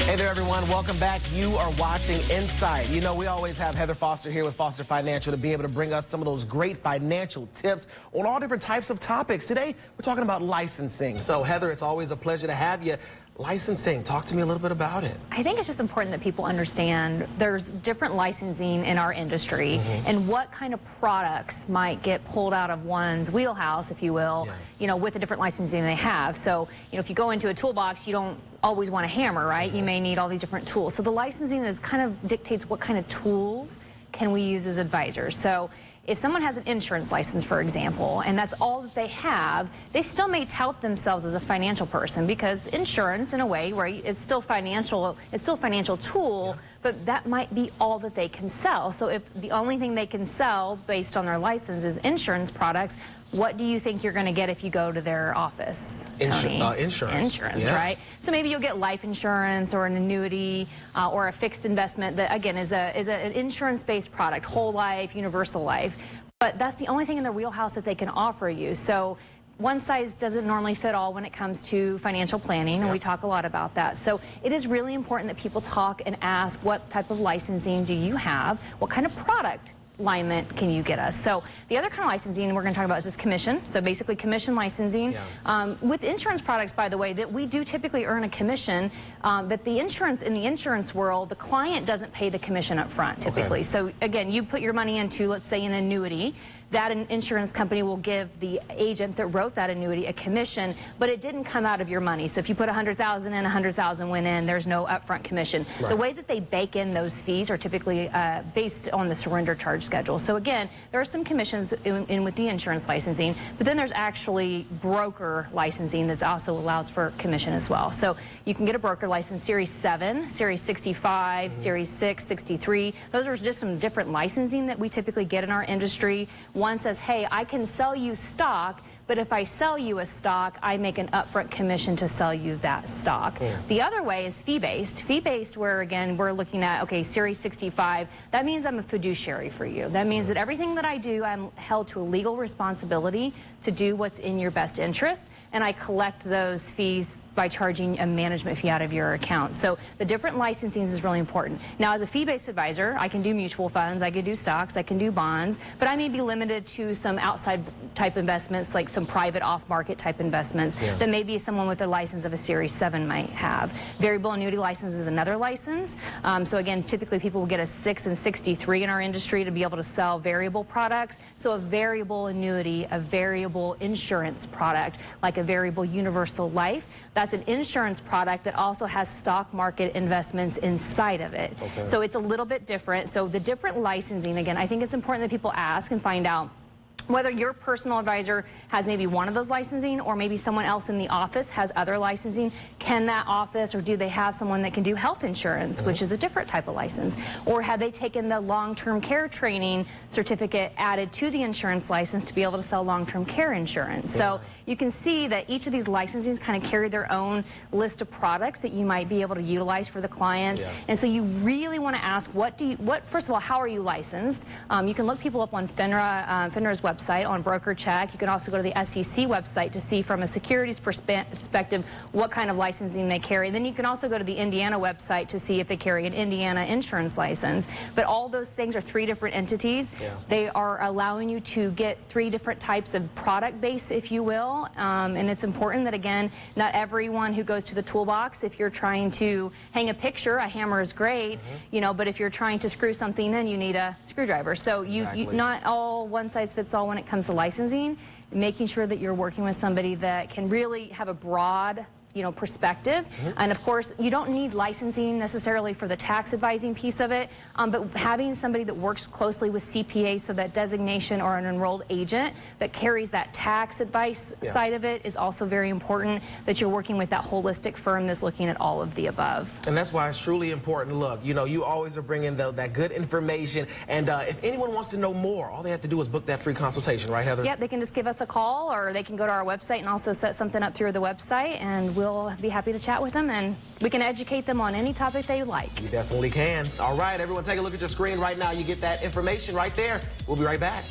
Hey there, everyone. Welcome back. You are watching Insight. You know, we always have Heather Foster here with Foster Financial to be able to bring us some of those great financial tips on all different types of topics. Today, we're talking about licensing. So, Heather, it's always a pleasure to have you. Licensing, talk to me a little bit about it. I think it's just important that people understand there's different licensing in our industry and what kind of products might get pulled out of one's wheelhouse, if you will, you know, with the different licensing they have. So, you know, if you go into a toolbox, you don't always want a hammer, right? You may need all these different tools. So the licensing is kind of dictates what kind of tools can we use as advisors. So if someone has an insurance license, for example, and that's all that they have, they still may tout themselves as a financial person because insurance, in a way, right, it's still financial, it's still a financial tool, but that might be all that they can sell. So if the only thing they can sell based on their license is insurance products, what do you think you're going to get if you go to their office? Insurance. Insurance, right? So maybe you'll get life insurance or an annuity or a fixed investment that, again, is an insurance-based product, whole life, universal life. But that's the only thing in their wheelhouse that they can offer you. So one size doesn't normally fit all when it comes to financial planning, and we talk a lot about that. So it is really important that people talk and ask, what type of licensing do you have? What kind of product alignment can you get us? So the other kind of licensing we're going to talk about is this commission. So basically commission licensing. With insurance products, by the way, that we do typically earn a commission, but the insurance, in the insurance world, the client doesn't pay the commission up front typically. So again, you put your money into, let's say, an annuity. That insurance company will give the agent that wrote that annuity a commission, but it didn't come out of your money. So if you put $100,000 in, $100,000 went in, there's no upfront commission. The way that they bake in those fees are typically based on the surrender charge schedule. So again, there are some commissions in with the insurance licensing, but then there's actually broker licensing that also allows for commission as well. So you can get a broker license, Series 7, Series 65, Series 6, 63. Those are just some different licensing that we typically get in our industry. One says, hey, I can sell you stock, but if I sell you a stock, I make an upfront commission to sell you that stock. The other way is fee-based. Fee-based, where again, we're looking at, okay, Series 65, that means I'm a fiduciary for you. That means that everything that I do, I'm held to a legal responsibility to do what's in your best interest, and I collect those fees by charging a management fee out of your account. So the different licensing is really important. Now, as a fee-based advisor, I can do mutual funds, I can do stocks, I can do bonds, but I may be limited to some outside type investments, like some private off-market type investments that maybe someone with a license of a Series 7 might have. Variable annuity license is another license. So again, typically people will get a 6 and 63 in our industry to be able to sell variable products. So a variable annuity, a variable insurance product, like a variable universal life, that's an insurance product that also has stock market investments inside of it. So it's a little bit different. So the different licensing, again, I think it's important that people ask and find out whether your personal advisor has maybe one of those licensing or maybe someone else in the office has other licensing. Can that office, or do they have someone that can do health insurance, which is a different type of license? Or have they taken the long-term care training certificate added to the insurance license to be able to sell long-term care insurance? So you can see that each of these licensings kind of carry their own list of products that you might be able to utilize for the clients. And so you really want to ask, first of all, how are you licensed? You can look people up on FINRA's website, on BrokerCheck. You can also go to the SEC website to see from a securities perspective what kind of licensing they carry. Then you can also go to the Indiana website to see if they carry an Indiana insurance license. But all those things are 3 different entities. They are allowing you to get 3 different types of product base, if you will. And it's important that, again, not everyone who goes to the toolbox, if you're trying to hang a picture, a hammer is great, you know, but if you're trying to screw something in, you need a screwdriver. So you not all one size fits all when it comes to licensing, making sure that you're working with somebody that can really have a broad, you know, perspective. And of course, you don't need licensing necessarily for the tax advising piece of it, but having somebody that works closely with CPA, so that designation, or an enrolled agent that carries that tax advice side of it, is also very important, that you're working with that holistic firm that's looking at all of the above. And that's why it's truly important. Look, you know, you always are bringing that good information, and if anyone wants to know more, all they have to do is book that free consultation, right, Heather? Yep, they can just give us a call, or they can go to our website and also set something up through the website, and we'll be happy to chat with them, and we can educate them on any topic they like. You definitely can. All right, everyone, take a look at your screen right now. You get that information right there. We'll be right back.